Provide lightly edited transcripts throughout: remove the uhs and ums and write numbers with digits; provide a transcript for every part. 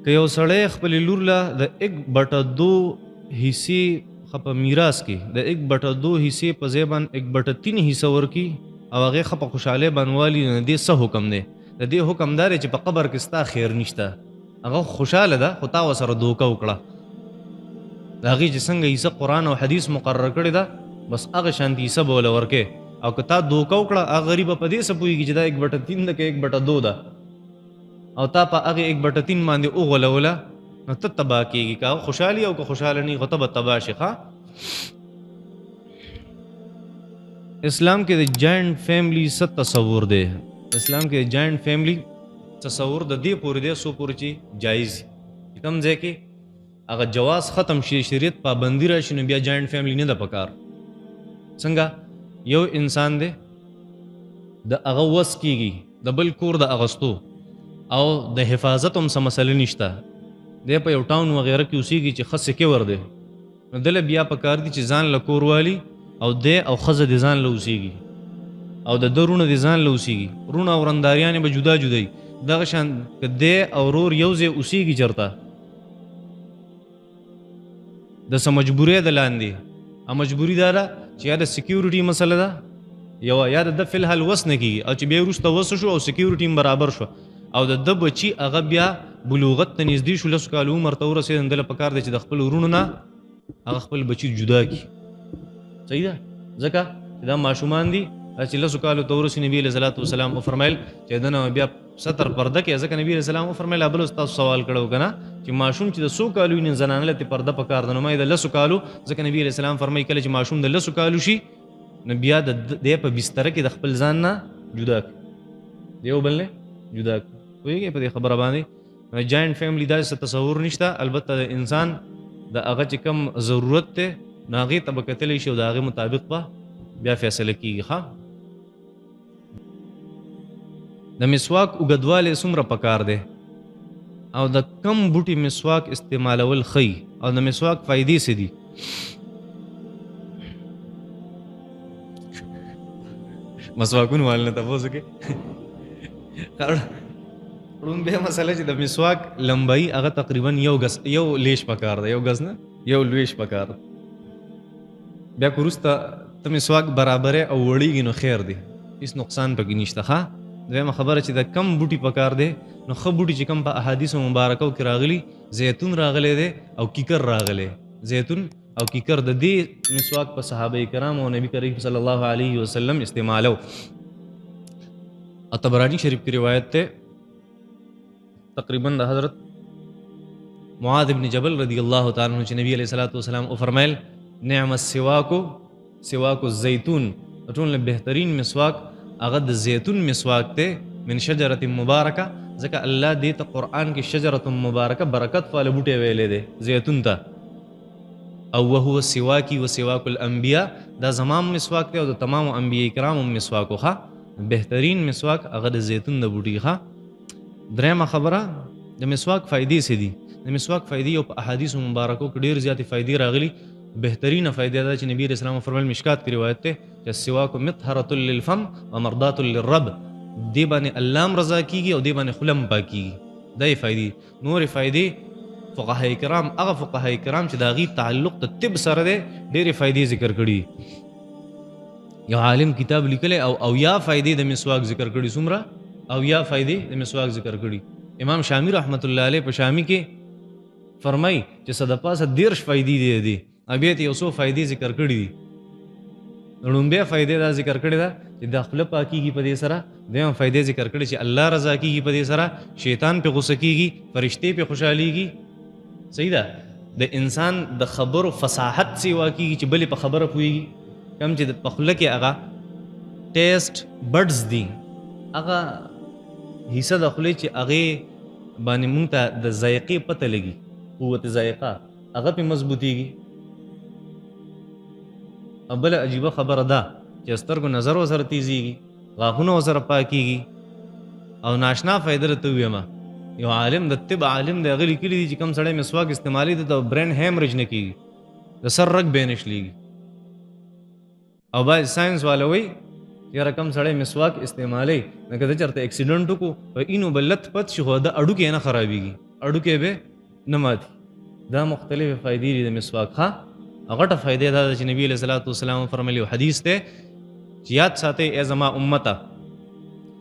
که یو سړی خپل لور له د 1/2 حصے په میراث کې د 1/2 حصے په ځای باندې 1/3 حصہ ورکي او هغه په خوشاله بنوالي نه دي څه حکم دی؟ د دې حکم دار چې په قبر کې ستا خیر نشته، هغه خوشاله ده خو تا وسره دوکه وکړه. د هغې چې څنګه حصہ قرآن او حدیث مقرر کړی ده بس هغه شانتي حصہ به وله ورکې، او که تا دوکه وکړه هغه غریبه په دې څه پوهېږي چې دا 1/3 ده که 1/2 ده، او تا په هغې 1/3 باندې وغولوله نو ته تباه کېږي. که هغه خوشحالي او که خوشحاله نه وي خو ته به تباه شي. اسلام کې د جاینټ فیملی څه تصور دی؟ اسلام کې د جاینټ فیملی تصور د دې پورې دی څو پورې چې جایز وي. کوم ځای کې هغه جواز ختم شي، شریعت پابندي راشي، نو بیا جاینټ فیملی نه ده پکار. څنګه یو انسان دی د هغه وس کېږي د بل کور د اغستو او د حفاظت هم څه مسله نشته، دی په یو ټاون وغیره کې اوسېږي چې ښه سکیور دی، نو دله بیا پکار دي چې ځان له کور والي او دی او ښځه د ځان له اوسېږي او د ده رونه د ځان له اوسېږي. رونه او رنداریانې به جدا جدا وي. دغه شان که دی او رور یو ځای اوسېږي چېرته د څه مجبورۍ د لاندې، او مجبوري دا ده چې یا د سکیورټي مسله ده یوه، یا د ده فی الحال وس نه کېږي، او چې بیا وروسته وس شو او سکیورټي هم برابر شو او د ده بچي هغه بیا بلوغت ته نږدې شو، 10 کالو عمر ته ورسېدل، دله پکار دی چې د خپل ورونو نه هغه خپل بچي جدا کړي. صحیح ده؟ ځکه چې دا ماشومان دي چې 10 کالو ته ورسي، نبي علیه صلات وسلام وفرمیل چې د نه بیا ستر پرده کې، ځکه نبي علیه السلام وفرمیل بل تاسو سوال کړو که نه چې ماشوم چې د 100 کالو وي زنانه له پرده پکار ده، نو ما د 10 کالو، ځکه نبي علیه السلام فرمایي کله چې ماشوم د 10 کالو شي نو بیا د دې په بستره کې د خپل ځان نه جدا کړي، دیو بل نه جدا کړي. پوهېږئ په دې خبره باندې؟ جاینټ فیملی داسې تصور نشته، البته د انسان د هغه چې کم ضرورت دی نو هغې ته به کتلی شي او د هغې مطابق به بیا فیصله کېږي. د مسواک اوږدوالی څومره پکار دی او د کم بوټي مسواک استعمالول ښه او د مسواک فایدې څه دي؟ مسواکونو والو نه تپوس وکړئ. لومبۍ مسله چې د مسواک لمبایي هغه تقریبا یو لیش پکار ده، یو ګز نه یو لیش پکار ده. بیا که وروسته ته مسواک برابرې او وړېږي نو خیر دی، هېڅ نقصان پکې نشته. دویمه خبره چې د کم بوټي پکار دی نو ښه بوټي چې کم په احادیثو مبارکو کې راغلي، زیتون راغلی دی او کیکر راغلی. زیتون او کیکر د دې مسواک په صحابه کرام او نبی کریم صلی الله علیه وسلم استعمالو. طبرانی شریف کی روایت ته تقریبا د حضرت معاذ بن جبل رضی الله تعالی عنہ چې نبی علیہ الصلوۃ والسلام او فرمایل نعم السواک سواک الزیتون، ټول بهترین مسواک هغه د زیتون مسواک ته من شجره مبارکه، ځکه الله دې ته قرآن کې شجره مبارکه برکت والا بوټی ویلی دی زیتون ته. او وهو سواکی و سواک الانبیاء، دا زمام مسواک دی او د تمام انبیاء کرامو مسواکو بهترین مسواک هغه د زیتون د بوټي. درېمه خبره د مسواک فائدې څه دي؟ د مسواک فائدې او په احادیث مبارکو کې ډېر زیاتې فائدې راغلي. بهترینه فائدې دا چې نبی رسول الله فرمایل مشکات کی روایت ته چې السواک مطهره للفم ومرضات للرب، دې باندې الله هم رضا کیږي او دې باندې خوله هم پاکیږي. دا یې فائدې. نورې فائدې فقهاء کرام، هغه فقهاء کرام چې د هغې تعلق د طب سره دی، ډېرې فائدې ذکر کړي. یو عالم کتاب لیکلی او اویا فائدې د مسواک ذکر کړي. څومره؟ اویا فائدې د مسواک ذکر کړي. امام شامی رحمت الله علیه په شامی کې فرمای چې صد پاسه 13 فائدې دي، بیا ته یو څو فائدې ذکر کړي دي. لومبۍ فائدې دا ذکر کړې ده چې د خوله پاکیږي په دې سره. دویم فائدې ذکر کړي چې الله رضا کیږي په دې سره، شیطان پې غصه کیږي، فرشتې پې خوشحالیږي. صحیح ده؟ د انسان د خبرو فصاحت سیوا کیږي چې بلې په خبره پوهېږي. کم چې په خوله کې هغه ټیسټ بډز دي، هغه حصه د خولې چې هغې باندې مونږ ته د ذایقې پته لګي، قوت ذایقه هغه پې مضبوطېږي. او بله عجیبه خبره ده چې سترګو نظر ورسره تیزېږي، غاښونه ورسره پاکېږي. او ناشنا فایده درته ووایم، یو عالم د طب عالم دی، هغه لیکلي دي چې کوم سړی مسواک استعمالوي د برین هیمریج نه کېږي، د سر رګ بې نه شلېږي. او باید ساینس والا وایي یاره کوم سړی مسواک استعمالوي نو که د چېرته اکسیډنټ وکړو په اینو به لت پت شي خو د هډوکې نه خرابېږي. اډوکې به نه ماتي. دا مختلفې فایدې دي د مسواک. ښه غټه فایدې دا ده چې نبي علیه الصلاۃ والسلام فرمایلی حدیث دی چې یاد ساتئ ای زما امته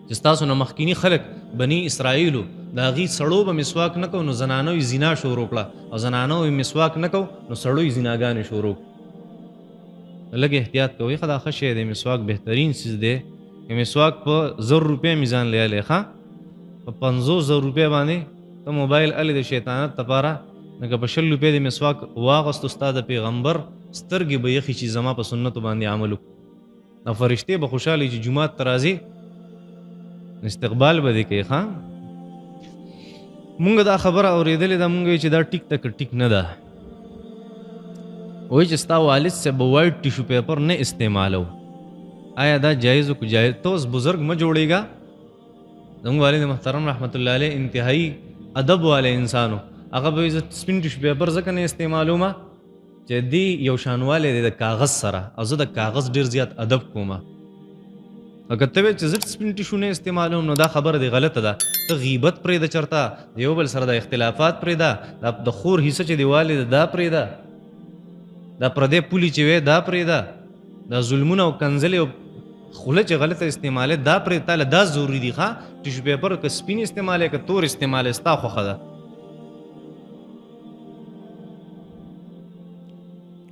چې ستاسو نه مخکیني خلک بني اسرائیلو د هغې سړو به مسواک نه کو نو زنانو یې زنا شروع کړه او زنانو یې مسواک نه کو نو سړو یې زناګانې شروع کړه. لږ احتیاط کوئ. ښه دا ښه شی دی. مسواک بهترین څیز دی. که مسواک په 100 روپۍ میزان لیالی ښه په 500 روپۍ باندې ته موبایل الې د شیطانت دپاره لکه په 100 روپۍ د مسواک واغستو ستا د پیغمبر سترګې به یخي چې زما په سنتو باندې عمل وکړو او فرشتې به خوشحاله چې جومات ته راځي استقبال به دې کوي. ښه مونږ دا خبره اورېدلې ده مونږ چې دا ټیک ده که ټیک نه ده. وایي چې ستا والد صاحب به وایټ ټیشو پیپر نه استعمالو. آیا دا جایز و که جایز؟ تو اوس بزرګ مه جوړېږه. زموږ والد محترم رحمت الله علیه انتهایی ادب والی انسانو. هغه به زه سپین ټیشو پیپر ځکه نه استعمالومه چې دی یو شانوالی دی د کاغذ سره او زه د کاغذ ډېر زیات ادب کومه. اگر ته وایې چې زه سپین ټیشو نه استعمالوم نو دا خبره دی غلطه ده. ته غیبت پرېږده چېرته د یو بل سره د اختلافات پرېږده. د خور حصه چې دی والې ده دا پرېږده. دا پردی پولي چې وی دا پرېږده. دا ظلمونه او کنځلې او خوله چې غلطه استعمالې دا پرېږده. تاله دا ضروري دي. ښه ټیشو پیپر که سپین استعمالې که تور استعمالې ستا خوښه ده.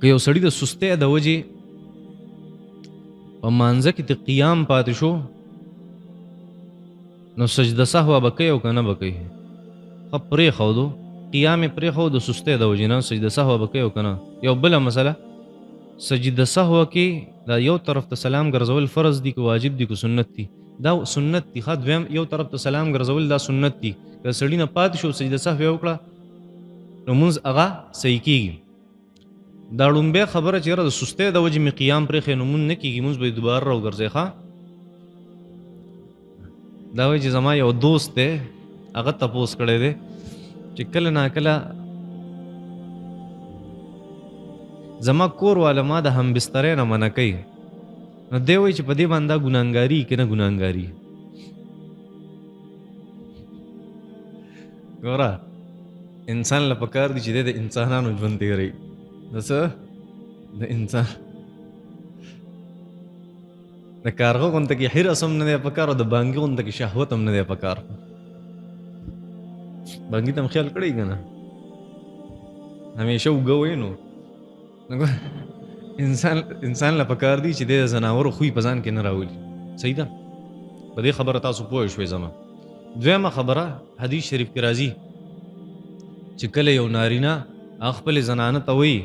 که یو سړي د سستۍ د وجې په مانځه کې د قیام پاتې شو نو سجده سهوه به کوي او که نه به کوي؟ ښه پرېښودو قیام یې پرېښود د سستۍ د وجې نه سجده سهوه به کوي او که نه؟ یو بله مسله سجده سهوه کې دا یو طرف ته سلام ګرځول فرض دي که واجب دي که سنت دي؟ دا سنت دي. ښه دویم یو طرف ته سلام ګرځول دا سنت دي. که سړي نه پاتې شو سجده سهو یې وکړه نو مونځ هغه صحیح کېږي. دا ړومبۍ خبره چې یاره د سستۍ د وجې مې قیام پرېښی نو مونځ نه کېږي. مونځ به یې دوباره راوګرځئ. ښه دا وایي چې زما یو دوست دی هغه تپوس کړی دی چې کله ناکله زما کور والا ما د همبسترۍ نه منع کوي نو دی وایي چې په دې باندې دا ګناهګاري که نه ګناهګاري؟ ګوره انسان له پکار دي چې دی د انسانانو ژوند تېروي. د څه؟ د انسان د کارغه غونته کې حرص هم نه دی پکار او د بانګي غونته کې شهوت هم نه دی پکار. بانګي ته هم خیال کړی که نه؟ همیشه اوږه وایي نو انسان له پکار دی چې دی د ځناورو خوی په ځان کې نه راولي. صحیح ده؟ په دې خبره تاسو پوه شوئ. زما دویمه خبره حدیث شریف کې راځي چې کله یو نارینه خپلې زنانه ته وایي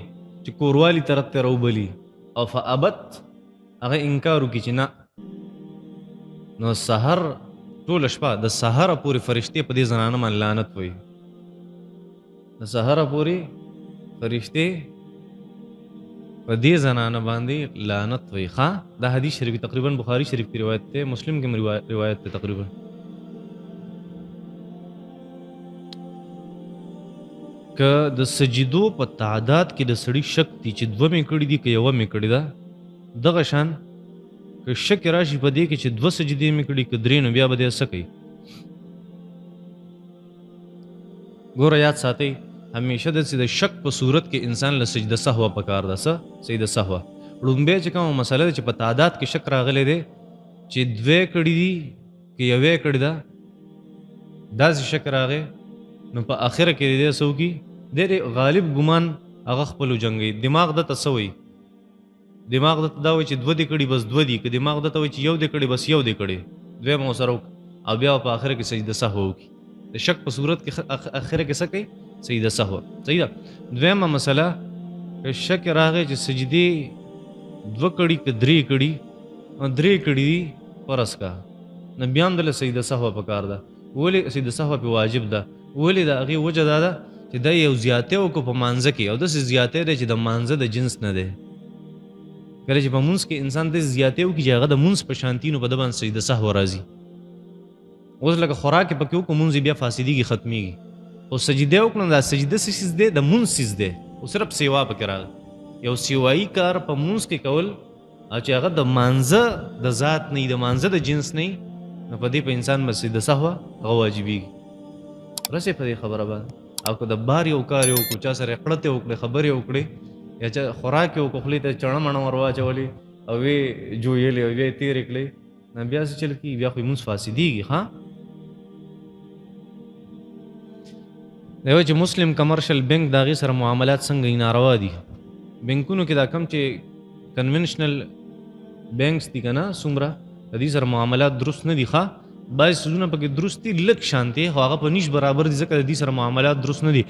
چې کوروالي طرف ته راوبلي او فابت هغه انکار وکړي چې نه نو سحر ټوله شپه د سحره پورې فرشتې په دې زنانه باندې لعنت وایي. د سحره پورې فرشتې په دې زنانه باندې لعنت وایي. ښه دا حدیث شریف تقریبا بخاري شریف کی روایت دی. مسلم کې روایت دی. تقریبا که د سجدو په تعداد کې د سړي شک دي چې دوه مې کړي دي که یوه مې کړې ده دغه شان که شک راشي په دې کې چې دوه سجدې مې کړي که درې نو بیا به دی څه کوي؟ ګوره یاد ساتئ همیشه داسې د شک په صورت کې انسان له سجده سهوه پکار ده. څه سجده سهوه ړومبۍ چې کومه مسله ده چې په تعداد کې شک راغلی دی چې دوې کړي دي که یوې کړې ده داسې شک راغی نو په آخره کې دی څه وکړي؟ دی غالب ګمان هغه خپلو جنګوي. دماغ دته څه وایي؟ دماغ دته دا وایي چې دوه دې کړي بس دوه دي. که دماغ دته وایي چې یو دې کړي بس یو دې کړي دویم ورسره وکړه او بیا په آخره کې سجده سهوه وکړي. د شک په صورت کې آخره کې څه کوي؟ سجده سهوه. صحیح ده؟ دویمه مسله که شک راغی چې سجدې دوه کړي که درې کړي او درې کړي دي فرض کا نو بیا هم دله سجده سهوه پکار ده. ولې سجده سهوه پې واجب ده؟ ولې د هغې وجه دا ده چې دا یو زیاتی وکړو په مانځه کې او داسې زیاتی دی چې د مانځه د جنس نه دی. کله چې په مونځ کې انسان داسې زیاتی وکړي چې هغه د مونځ په شانتي نو په ده باندې سجده سهوه راځي. اوس لکه خوراک یې پکې وکړو مونځ یې بیا فاسدېږي ختمیږي. خو سجده وکړو نو دا سجده څه څیز دی؟ د مونځ څیز دی. خو صرف سیوا پکې راغی. یو سیوایي کار په مونځ کې کول او چې هغه د مانځه د ذات نه وي د مانځه د جنس نه وي نو په دې په انسان باندې سجده سهوه هغه واجبېږي. رسې په دې خبره باندې. او که د بار یو کار یو کو چا سره قړتې وکړې خبرې وکړې یا چا خوراک یې وکړو خولې ته چڼه مڼه ور واچولې او ویې جویلې او ویې تېرې کړې نو بیا څه چل کېږي بیا خو یې مونځ فاسدېږي. ښه دی وایي چې مسلم کمرشل بینک د هغې سره معاملات څنګه یې ناروا دي. بینکونو کې دا کم چې کنونشنل بینکس دي که نه څومره د دې سره معاملات درست نه دي. ښه بعضې څیزونه پکې درست دي لږ شانتې خو هغه په نیش برابر دي ځکه د دې سره معاملات درست نه دي.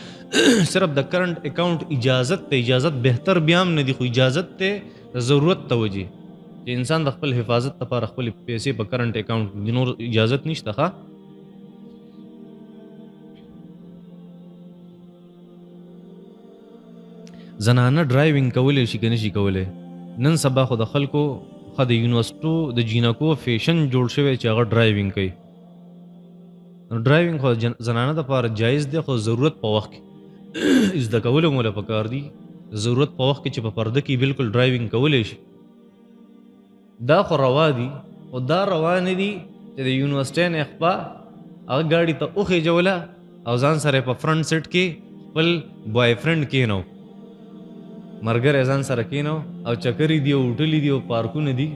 صرف د کرنټ اکاؤنټ اجازت ته اجازت بهتر بیا هم نه دي خو اجازت ته ضرورت ته وجې چې انسان د خپل حفاظت لپاره خپل پیسې په کرنټ اکاؤنټ د نور اجازت نشته. ښه زنانه ډرایوینګ کولی شي که نه شي کولی؟ نن سبا خو د خلکو د یونیورسټو د جینکو فیشن جوړ شوی چې هغه ډرایوینګ کوي. ډرایوینګ خو زنانه دپاره جایز دی خو ضرورت په وخت کې زده کولو موله پکار دي. ضرورت په وخت کې چې په پرده کې بالکل ډرایوینګ کولی شي دا خو روا دي. خو دا روا نه دي چې د یونیورسټۍ نه خپه هغه ګاډي ته وخېجوله او ځان سره په فرنټ سیټ کې خپل بوای فرینډ کېنو مرګر ځان سره کېنو او چکرې دي او هوټلې دي او پارکونه دي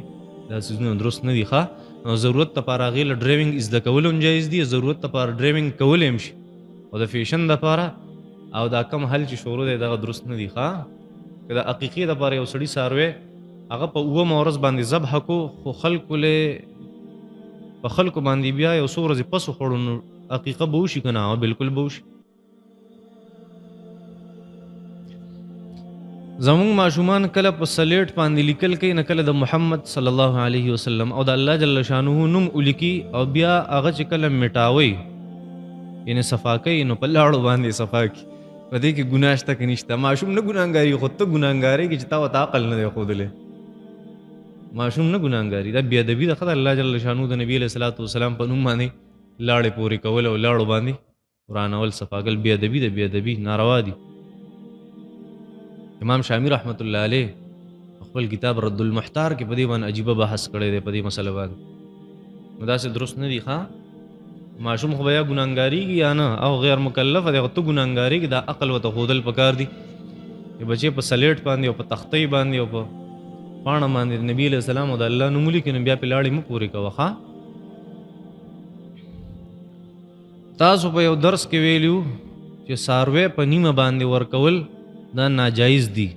دا څیزونه درست نه دي. ښه نو ضرورت لپاره هغې له ډرایوینګ زده کولو هم جایز دي ضرورت لپاره ډرایوینګ کولی هم شي او د فیشن دپاره او دا کم حل چې شروع دی دغه درست نه دي. ښه که د عقیقې دپاره یو سړي څاروی هغه په 9 ورځ باندې ذبح کو خو خلکو له په خلکو باندې بیا یو څو ورځې پس وخوړو نو عقیقه به وشي که نه؟ بالکل به وشي. زمونږ ماشومان کله په سلیټ باندې لیکل کوي نه کله د محمد صلی الله علیه وسلم او د الله جل شانه نوم ولیکي او بیا هغه چې کله مټاوي یعنې صفا کوي نو په لاړو باندې صفا کړي په دې کې ګناه شته که نشته؟ ماشوم نه ګناهګاري خو ته ګناهګارېږي چې تا ورته عقل نه دی ښودلی. ماشوم نه ګناهګاري دا بېادبي ده. ښه د الله جل شانه د نبي علیه صلات وسلام په نوم باندې لاړې پورې کول او لاړو باندې ورانول صفا کول بېادبي ده بېادبي ناروا دي. امام شامی رحمت الله علیه خپل کتاب رد المحتار کې په دې باندې عجیبه بحث کړی دی په دې مسله باندې. نو داسې درست نه دي. ښه ماشوم خو به یا ګناهګارېږي یا نه او غیر مکلف دی خو ته ګناهګارېږي دا عقل ورته ښودل پکار دي چې بچې په سلیټ باندې او په تختۍ باندې او په پاڼه باندې د نبي علیه السلام او د الله نوم ولیکي نو بیا پې لاړې مه پورې کوه. ښه تاسو په یو درس کې ویلي وو چې څاروی په نیمه باندې ورکول دا ناجایز دي.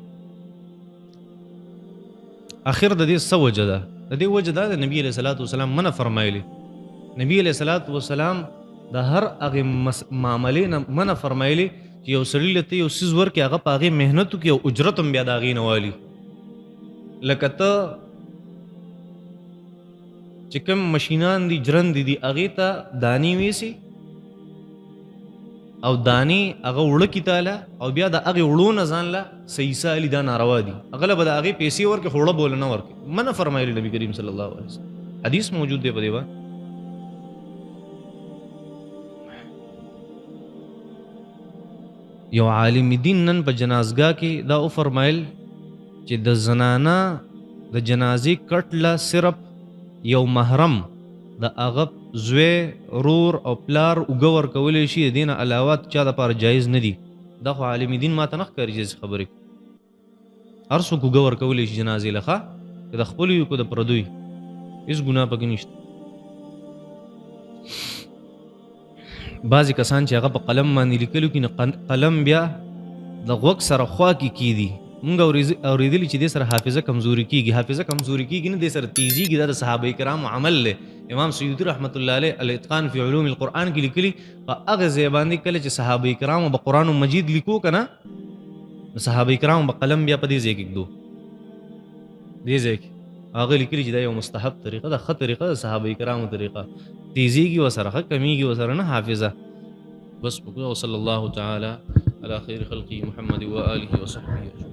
اخر د دې څه وجه ده؟ د دې وجه دا د نبي علیه صلات وسلام منع فرمایلی. نبی علیه صلات وسلام د هر هغې معاملې نه منع فرمایلی چې یو سړي له ته یو څیز ورکړي هغه په هغې محنت وکړي او اجرت هم بیا د هغې نه والي. لکه ته چې کوم مشینان دي جرندې دي هغې ته دانې ویسي او دانې هغه وړه کی تاله او بیا د هغې وړو نه ځان له سیسه علي دا ناروا دي. هغه له به د هغې پیسې ورکړي خو وړه بوله نه ورکړي. منع فرمایلی نبي کریم صلی الله علیه وسلم حدیث موجود دی په دې باندې. یو عالم دین نن په جنازګاه کې دا وفرمایل چې د زنانه د جنازې کټ له صرف یو محرم د هغه زوی رور او پلار اوږه ورکولی شي د دې نه علاوه چا دپاره جایز نه دي. دا خو عالم دین ما ته نه ښکاري چې خبرې هر څوک اوږه ورکولی شي جنازې له. ښه که د خپلو وي که د پردو وي هېڅ ګناه پکې نشته. بعضې کسان چې هغه په قلم باندې لیکلو کې نو قلم بیا د غوږ سره خوا کې کیدي. مونږ اورېدلي چې دې سره حافظه کمزوري کېږي. حافظه کمزوري کېږي نه دې سره تیزیږي. دا د صحابه کرامو عمل دی. امام سیوطي رحمت الله علیه الاتقان فی علوم القرآن کې لیکلي په هغه ځای باندې کله چې صحابه کرامو به قرآن مجید لیکو که نه نو صحابه کرامو به قلم بیا په دې ځای کې ږدو. دې ځای کې هغه لیکلي چې دا یو مستحب طریقه ده ښه طریقه ده صحابه کرامو طریقه. تیزیږي ورسره ښه کمیږي ورسره نه حافظه. بس وصلی الله تعالی علی خیر خلقه محمد و آله و صحبه اجمعین.